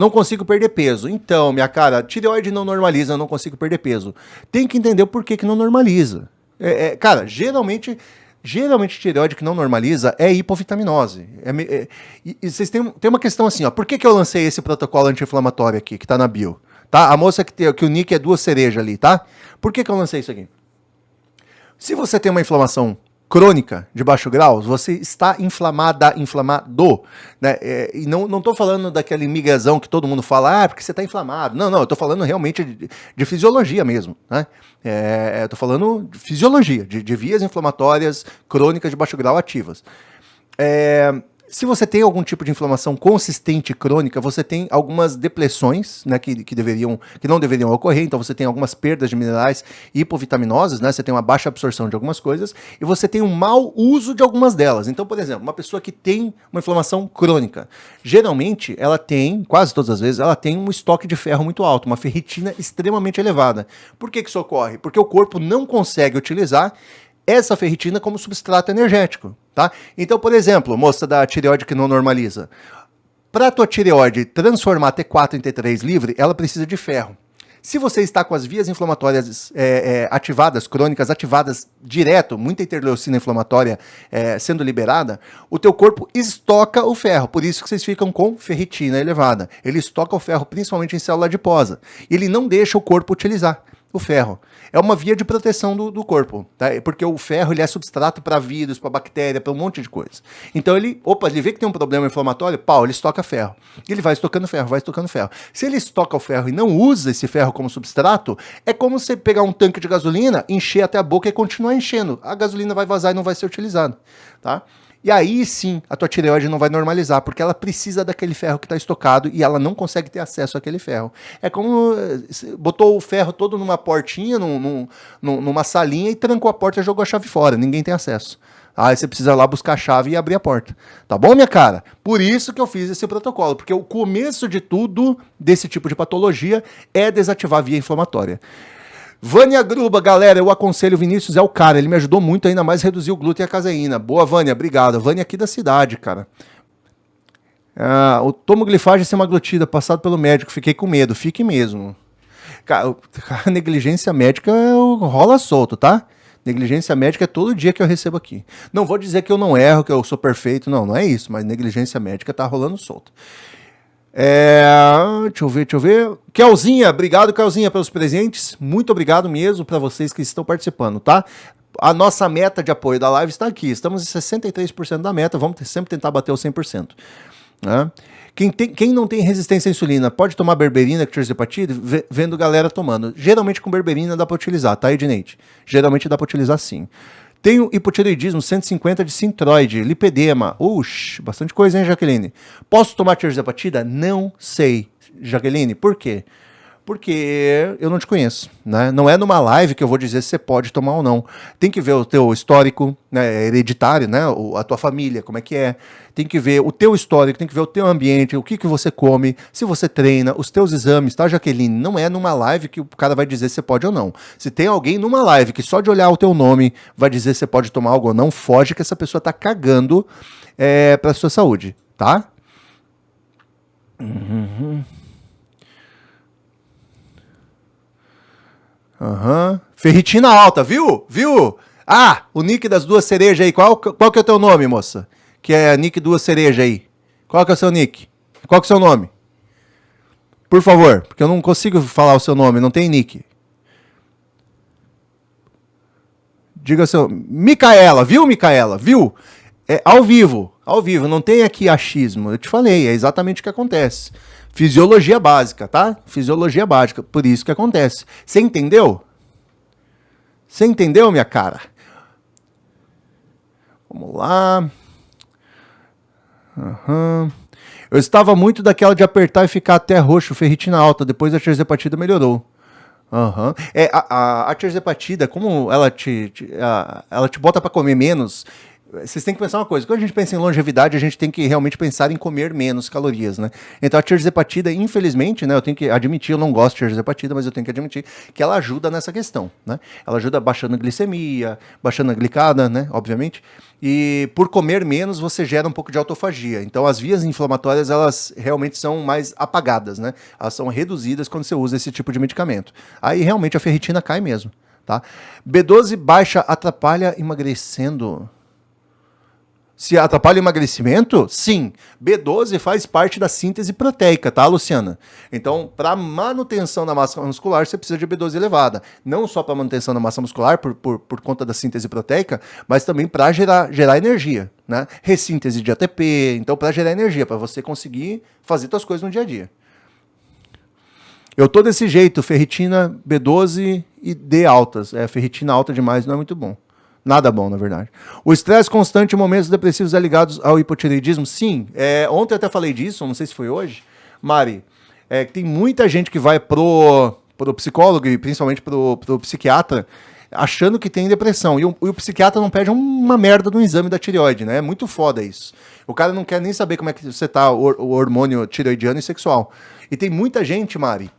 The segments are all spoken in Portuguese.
Não consigo perder peso. Então, minha cara, tireoide não normaliza, eu não consigo perder peso. Tem que entender o porquê que não normaliza. Cara, geralmente tireoide que não normaliza é hipovitaminose. E vocês têm uma questão assim, ó. Por que eu lancei esse protocolo anti-inflamatório aqui, que tá na bio? Tá? A moça que o nick é 2 cerejas ali, tá? Por que eu lancei isso aqui? Se você tem uma inflamação crônica de baixo grau, você está inflamado, né? E não estou falando daquele miguezão que todo mundo fala, porque você está inflamado. Não, eu estou falando realmente de fisiologia mesmo, né? Estou falando de fisiologia, de vias inflamatórias crônicas de baixo grau ativas. Se você tem algum tipo de inflamação consistente crônica, você tem algumas depressões, né, que não deveriam ocorrer, então você tem algumas perdas de minerais hipovitaminoses, né, você tem uma baixa absorção de algumas coisas, e você tem um mau uso de algumas delas. Então, por exemplo, uma pessoa que tem uma inflamação crônica, geralmente ela tem, quase todas as vezes, ela tem um estoque de ferro muito alto, uma ferritina extremamente elevada. Por que isso ocorre? Porque o corpo não consegue utilizar essa ferritina como substrato energético, tá? Então, por exemplo, moça da tireoide que não normaliza, para a tua tireoide transformar T4 em T3 livre, ela precisa de ferro. Se você está com as vias inflamatórias ativadas, crônicas ativadas direto, muita interleucina inflamatória sendo liberada, o teu corpo estoca o ferro, por isso que vocês ficam com ferritina elevada. Ele estoca o ferro principalmente em célula adiposa. Ele não deixa o corpo utilizar o ferro. É uma via de proteção do corpo, tá? Porque o ferro ele é substrato para vírus, para bactéria, para um monte de coisa. Então ele vê que tem um problema inflamatório, ele estoca ferro. Ele vai estocando ferro, vai estocando ferro. Se ele estoca o ferro e não usa esse ferro como substrato, é como você pegar um tanque de gasolina, encher até a boca e continuar enchendo. A gasolina vai vazar e não vai ser utilizada, tá? E aí sim, a tua tireoide não vai normalizar, porque ela precisa daquele ferro que está estocado e ela não consegue ter acesso àquele ferro. É como botou o ferro todo numa portinha, numa salinha e trancou a porta e jogou a chave fora. Ninguém tem acesso. Aí você precisa lá buscar a chave e abrir a porta. Tá bom, minha cara? Por isso que eu fiz esse protocolo, porque o começo de tudo desse tipo de patologia é desativar a via inflamatória. Vânia Gruba, galera, eu aconselho o Vinícius, é o cara, ele me ajudou muito, ainda mais reduzir o glúten e a caseína. Boa, Vânia, obrigado. Vânia aqui da cidade, cara. O tomoglifagem semaglutida, passado pelo médico, fiquei com medo, fique mesmo. Cara, a negligência médica rola solto, tá? Negligência médica é todo dia que eu recebo aqui. Não vou dizer que eu não erro, que eu sou perfeito, não é isso, mas negligência médica tá rolando solto. Deixa eu ver. Kelzinha, obrigado, Kelzinha, pelos presentes. Muito obrigado mesmo para vocês que estão participando, tá? A nossa meta de apoio da live está aqui. Estamos em 63% da meta. Vamos sempre tentar bater os 100%. Né? Quem não tem resistência à insulina pode tomar berberina, que tirzepatide, vendo galera tomando. Geralmente com berberina dá para utilizar, tá, Edneide? Geralmente dá para utilizar sim. Tenho hipotireoidismo 150 de sintroide, lipedema. Bastante coisa, hein, Jaqueline? Posso tomar tirzepatida? Não sei, Jaqueline. Por quê? Porque eu não te conheço, né? Não é numa live que eu vou dizer se você pode tomar ou não. Tem que ver o teu histórico, né, hereditário, né? A tua família, como é que é. Tem que ver o teu histórico, tem que ver o teu ambiente, o que você come, se você treina, os teus exames, tá, Jaqueline? Não é numa live que o cara vai dizer se você pode ou não. Se tem alguém numa live que só de olhar o teu nome vai dizer se você pode tomar algo ou não, foge que essa pessoa tá cagando pra sua saúde, tá? Ferritina alta, viu? O nick das 2 cerejas aí. Qual que é o teu nome, moça? Que é nick 2 cerejas aí. Qual que é o seu nick? Qual que é o seu nome? Por favor, porque eu não consigo falar o seu nome, não tem nick. Diga seu... Micaela, viu, Micaela? Viu? É ao vivo, não tem aqui achismo. Eu te falei, é exatamente o que acontece. Fisiologia básica, tá? Fisiologia básica, por isso que acontece. Você entendeu? Você entendeu, minha cara? Vamos lá. Eu estava muito daquela de apertar e ficar até roxo, ferritina alta. Depois a tirzepatida melhorou. A tirzepatida, como ela te bota para comer menos, Vocês têm que pensar uma coisa, quando a gente pensa em longevidade, a gente tem que realmente pensar em comer menos calorias, né? Então a tirzepatida, infelizmente, né, eu tenho que admitir, eu não gosto de tirzepatida, mas eu tenho que admitir que ela ajuda nessa questão, né? Ela ajuda baixando a glicemia, baixando a glicada, né, obviamente, e por comer menos você gera um pouco de autofagia. Então as vias inflamatórias, elas realmente são mais apagadas, né? Elas são reduzidas quando você usa esse tipo de medicamento. Aí realmente a ferritina cai mesmo, tá? B12 baixa atrapalha emagrecendo... Se atrapalha o emagrecimento? Sim. B12 faz parte da síntese proteica, tá, Luciana? Então, para manutenção da massa muscular, você precisa de B12 elevada. Não só para manutenção da massa muscular, por conta da síntese proteica, mas também para gerar energia, né? Ressíntese de ATP, então para gerar energia, para você conseguir fazer suas coisas no dia a dia. Eu tô desse jeito, ferritina, B12 e D altas. Ferritina alta demais não é muito bom. Nada bom, na verdade. O estresse constante e momentos depressivos ligados ao hipotireoidismo? Sim. Ontem eu até falei disso, não sei se foi hoje. Mari, tem muita gente que vai pro psicólogo e principalmente pro psiquiatra achando que tem depressão. E o psiquiatra não pede uma merda no exame da tireoide, né? É muito foda isso. O cara não quer nem saber como é que você tá, o hormônio tireoidiano e sexual. E tem muita gente, Mari,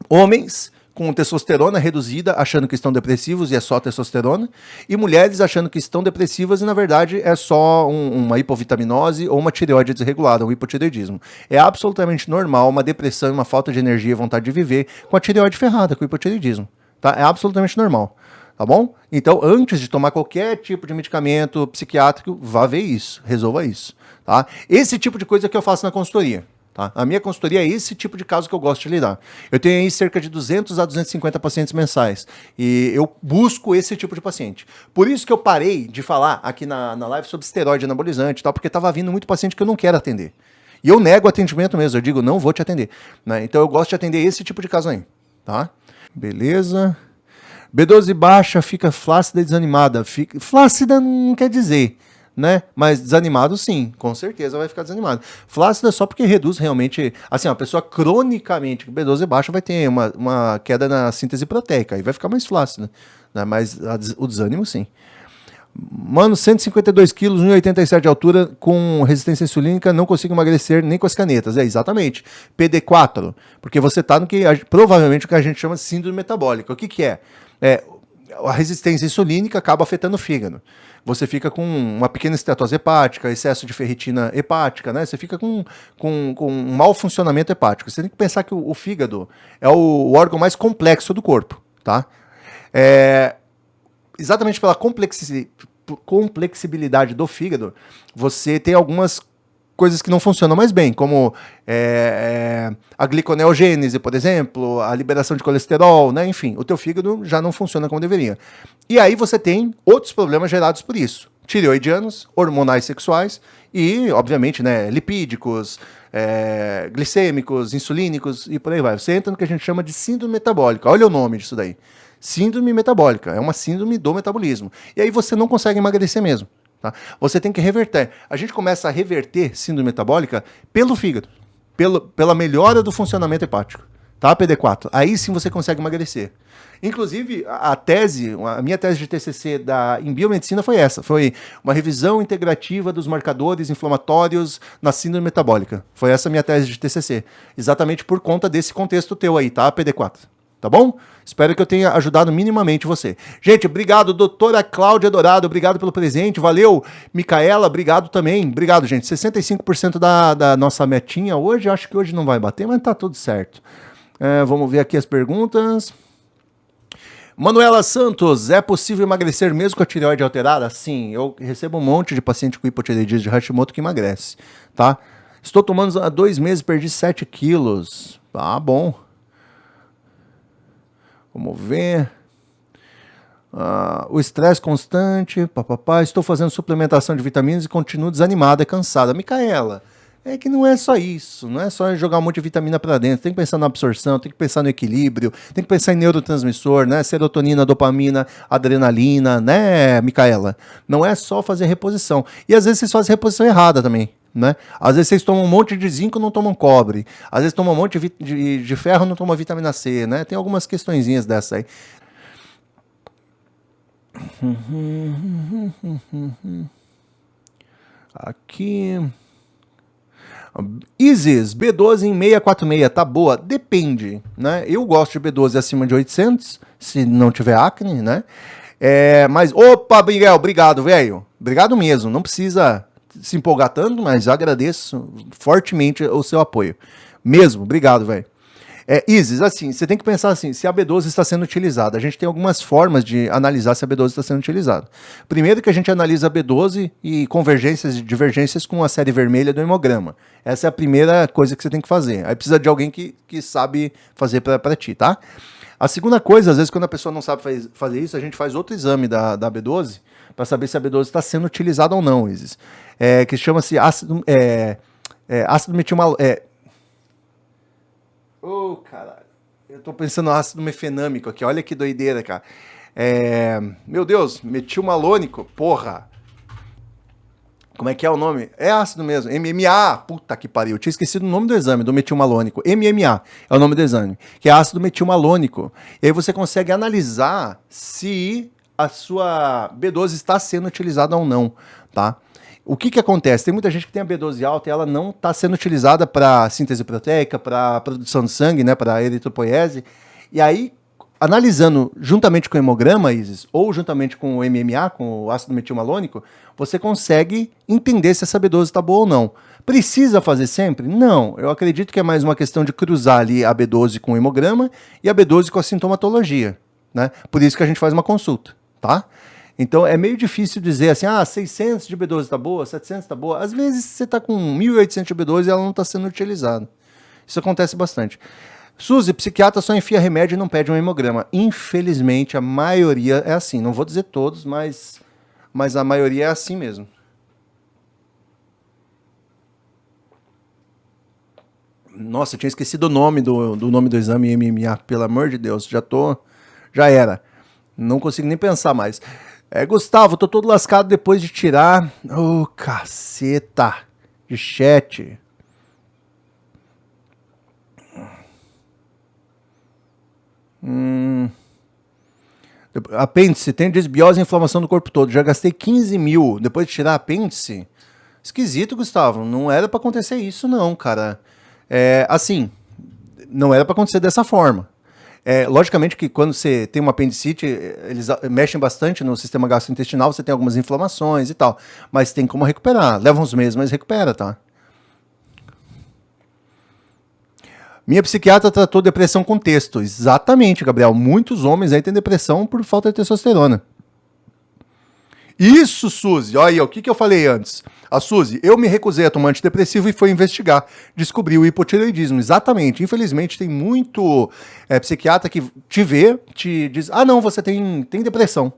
homens com testosterona reduzida, achando que estão depressivos e é só testosterona, e mulheres achando que estão depressivas e, na verdade, é só uma hipovitaminose ou uma tireoide desregulada, um hipotireoidismo. É absolutamente normal uma depressão, uma falta de energia e vontade de viver com a tireoide ferrada, com o hipotireoidismo. Tá? É absolutamente normal. Tá bom? Então, antes de tomar qualquer tipo de medicamento psiquiátrico, vá ver isso, resolva isso. Tá? Esse tipo de coisa que eu faço na consultoria. Tá? A minha consultoria é esse tipo de caso que eu gosto de lidar. Eu tenho aí cerca de 200 a 250 pacientes mensais. E eu busco esse tipo de paciente. Por isso que eu parei de falar aqui na live sobre esteroide anabolizante e tal, porque estava vindo muito paciente que eu não quero atender. E eu nego o atendimento mesmo, eu digo, não vou te atender. Né? Então eu gosto de atender esse tipo de caso aí. Tá? Beleza. B12 baixa, fica flácida e desanimada. Flácida não quer dizer... né? Mas desanimado, sim, com certeza vai ficar desanimado. Flácido é só porque reduz realmente. Assim, uma pessoa cronicamente com B12 baixa vai ter uma queda na síntese proteica, aí vai ficar mais flácido, né? Mas o desânimo, sim. Mano, 152 quilos, 1,87 de altura, com resistência insulínica, não consigo emagrecer nem com as canetas. Exatamente. PD4, porque você tá no que provavelmente o que a gente chama de síndrome metabólica. O que é? A resistência insulínica acaba afetando o fígado. Você fica com uma pequena estetose hepática, excesso de ferritina hepática, né? Você fica com um mau funcionamento hepático. Você tem que pensar que o fígado é o órgão mais complexo do corpo, tá? Exatamente pela complexibilidade do fígado, você tem algumas coisas que não funcionam mais bem, como a gliconeogênese, por exemplo, a liberação de colesterol, né? Enfim, o teu fígado já não funciona como deveria. E aí você tem outros problemas gerados por isso. Tireoidianos, hormonais sexuais e, obviamente, né, lipídicos, glicêmicos, insulínicos e por aí vai. Você entra no que a gente chama de síndrome metabólica. Olha o nome disso daí. Síndrome metabólica. É uma síndrome do metabolismo. E aí você não consegue emagrecer mesmo. Tá? Você tem que reverter. A gente começa a reverter síndrome metabólica pelo fígado, pela melhora do funcionamento hepático. Tá, PD4? Aí sim você consegue emagrecer. Inclusive, a minha tese de TCC em biomedicina foi essa. Foi uma revisão integrativa dos marcadores inflamatórios na síndrome metabólica. Foi essa a minha tese de TCC. Exatamente por conta desse contexto teu aí, tá, PD4? Tá bom? Espero que eu tenha ajudado minimamente você. Gente, obrigado, doutora Cláudia Dourado, obrigado pelo presente, valeu. Micaela, obrigado também. Obrigado, gente. 65% da nossa metinha hoje, acho que hoje não vai bater, mas tá tudo certo. Vamos ver aqui as perguntas. Manuela Santos, é possível emagrecer mesmo com a tireoide alterada? Sim, eu recebo um monte de paciente com hipotireoidismo de Hashimoto que emagrece, tá? Estou tomando há 2 meses, perdi 7 quilos. Ah, bom. Vamos ver. O estresse constante, papapá. Estou fazendo suplementação de vitaminas e continuo desanimada e cansada. Micaela, é que não é só isso, não é só jogar um monte de vitamina para dentro, tem que pensar na absorção, tem que pensar no equilíbrio, tem que pensar em neurotransmissor, né, serotonina, dopamina, adrenalina, né, Micaela? Não é só fazer reposição. E às vezes vocês fazem reposição errada também, né? Às vezes vocês tomam um monte de zinco e não tomam cobre, às vezes tomam um monte de ferro e não tomam vitamina C, né? Tem algumas questõezinhas dessa aí. Aqui. Isis, B12 em 646, tá boa? Depende, né? Eu gosto de B12 acima de 800, se não tiver acne, né? Mas, opa, Miguel, obrigado, velho. Obrigado mesmo, não precisa se empolgar tanto, mas agradeço fortemente o seu apoio. Mesmo, obrigado, velho. Isis, assim, você tem que pensar assim, se a B12 está sendo utilizada. A gente tem algumas formas de analisar se a B12 está sendo utilizada. Primeiro que a gente analisa a B12 e convergências e divergências com a série vermelha do hemograma. Essa é a primeira coisa que você tem que fazer. Aí precisa de alguém que sabe fazer para ti, tá? A segunda coisa, às vezes quando a pessoa não sabe fazer isso, a gente faz outro exame da B12 para saber se a B12 está sendo utilizada ou não, Isis. Que chama-se ácido metilmal... Ô, caralho. Eu tô pensando no ácido mefenâmico aqui. Olha que doideira, cara. Meu Deus, metilmalônico. Porra. Como é que é o nome? É ácido mesmo. MMA. Puta que pariu. Eu tinha esquecido o nome do exame, do metilmalônico. MMA é o nome do exame. Que é ácido metilmalônico. E aí você consegue analisar se a sua B12 está sendo utilizada ou não, tá? O que acontece? Tem muita gente que tem a B12 alta e ela não está sendo utilizada para síntese proteica, para produção de sangue, né, para eritropoiese. E aí, analisando juntamente com o hemograma, Isis, ou juntamente com o MMA, com o ácido metilmalônico, você consegue entender se essa B12 está boa ou não. Precisa fazer sempre? Não. Eu acredito que é mais uma questão de cruzar ali a B12 com o hemograma e a B12 com a sintomatologia, né? Por isso que a gente faz uma consulta, tá? Então é meio difícil dizer assim, 600 de B12 está boa, 700 está boa. Às vezes você está com 1.800 de B12 e ela não está sendo utilizada. Isso acontece bastante. Suzy, psiquiatra só enfia remédio e não pede um hemograma. Infelizmente, a maioria é assim. Não vou dizer todos, mas a maioria é assim mesmo. Nossa, eu tinha esquecido o nome do nome do exame MMA. Pelo amor de Deus, já era. Não consigo nem pensar mais. Gustavo, tô todo lascado depois de tirar. Ô, caceta. De chat. Apêndice, tem desbiose e inflamação do corpo todo. Já gastei 15 mil depois de tirar apêndice. Esquisito, Gustavo. Não era pra acontecer isso, não, cara. Assim, não era pra acontecer dessa forma. Logicamente que quando você tem uma apendicite, eles mexem bastante no sistema gastrointestinal, você tem algumas inflamações e tal. Mas tem como recuperar. Leva uns meses, mas recupera, tá? Minha psiquiatra tratou depressão com texto. Exatamente, Gabriel. Muitos homens aí têm depressão por falta de testosterona. Isso, Suzy. Olha aí, o que eu falei antes? A Suzy, eu me recusei a tomar antidepressivo e fui investigar. Descobri o hipotireoidismo. Exatamente. Infelizmente, tem muito psiquiatra que te vê, te diz, não, você tem depressão.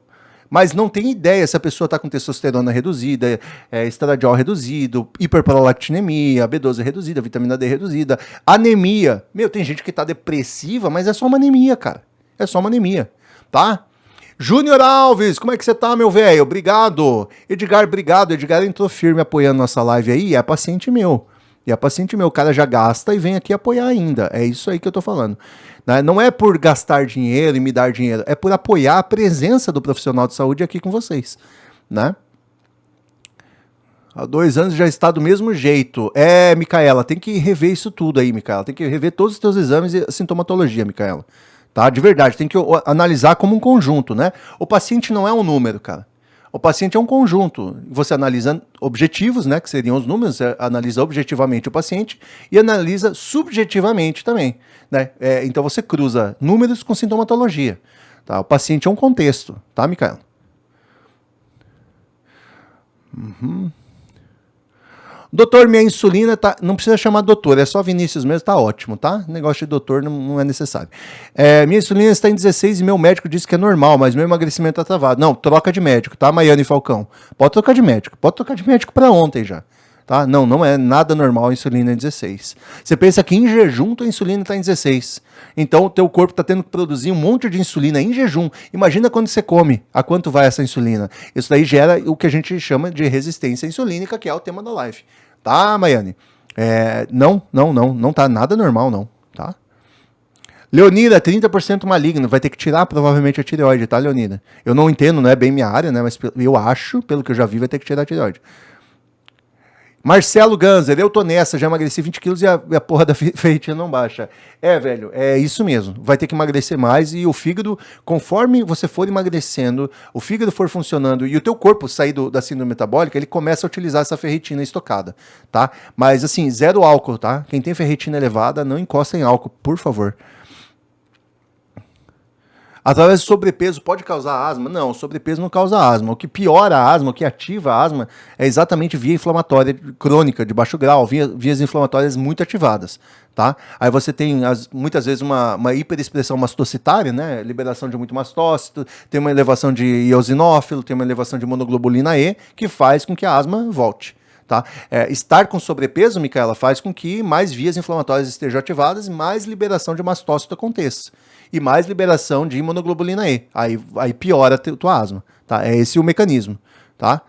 Mas não tem ideia se a pessoa está com testosterona reduzida, estradiol reduzido, hiperprolactinemia, B12 reduzida, vitamina D reduzida, anemia. Meu, tem gente que está depressiva, mas é só uma anemia, cara. É só uma anemia, tá? Júnior Alves, como é que você tá, meu velho? Obrigado. Edgar, obrigado. Edgar entrou firme apoiando nossa live aí. É paciente meu. O cara já gasta e vem aqui apoiar ainda. É isso aí que eu tô falando. Não é por gastar dinheiro e me dar dinheiro. É por apoiar a presença do profissional de saúde aqui com vocês. Né? Há 2 anos já está do mesmo jeito. Micaela, tem que rever isso tudo aí, Micaela. Tem que rever todos os teus exames e sintomatologia, Micaela. Tá? De verdade, tem que analisar como um conjunto, né? O paciente não é um número, cara. O paciente é um conjunto. Você analisa objetivos, né? Que seriam os números, você analisa objetivamente o paciente e analisa subjetivamente também, né? Então você cruza números com sintomatologia. Tá? O paciente é um contexto, tá, Micaela? Doutor, minha insulina tá... Não precisa chamar doutor, é só Vinícius mesmo, tá ótimo, tá? Negócio de doutor não é necessário. Minha insulina está em 16 e meu médico disse que é normal, mas meu emagrecimento tá travado. Não, troca de médico, tá, Maiane Falcão? Pode trocar de médico para ontem já. Tá? Não é nada normal a insulina em 16. Você pensa que em jejum tua insulina está em 16. Então o teu corpo está tendo que produzir um monte de insulina em jejum. Imagina quando você come, a quanto vai essa insulina. Isso daí gera o que a gente chama de resistência insulínica, que é o tema da live. Tá, Maiane? Não tá nada normal não, tá? Leonida, 30% maligno, vai ter que tirar provavelmente a tireoide, tá, Leonida? Eu não entendo, não é bem minha área, né, mas eu acho, pelo que eu já vi, vai ter que tirar a tireoide. Marcelo Ganzer, eu tô nessa, já emagreci 20 quilos e a porra da ferritina não baixa. É, velho, é isso mesmo. Vai ter que emagrecer mais e o fígado, conforme você for emagrecendo, o fígado for funcionando e o teu corpo sair da síndrome metabólica, ele começa a utilizar essa ferritina estocada, tá? Mas assim, zero álcool, tá? Quem tem ferritina elevada, não encosta em álcool, por favor. Através do sobrepeso pode causar asma? Não, o sobrepeso não causa asma. O que piora a asma, o que ativa a asma, é exatamente via inflamatória crônica de baixo grau, vias inflamatórias muito ativadas, tá? Aí você tem muitas vezes uma hiperexpressão mastocitária, né? Liberação de muito mastócito, tem uma elevação de eosinófilo, tem uma elevação de monoglobulina E, que faz com que a asma volte. Tá? Estar com sobrepeso, Micaela, faz com que mais vias inflamatórias estejam ativadas e mais liberação de mastócito aconteça. E mais liberação de imunoglobulina E. Aí piora a tua asma. Tá? É esse o mecanismo. Tá?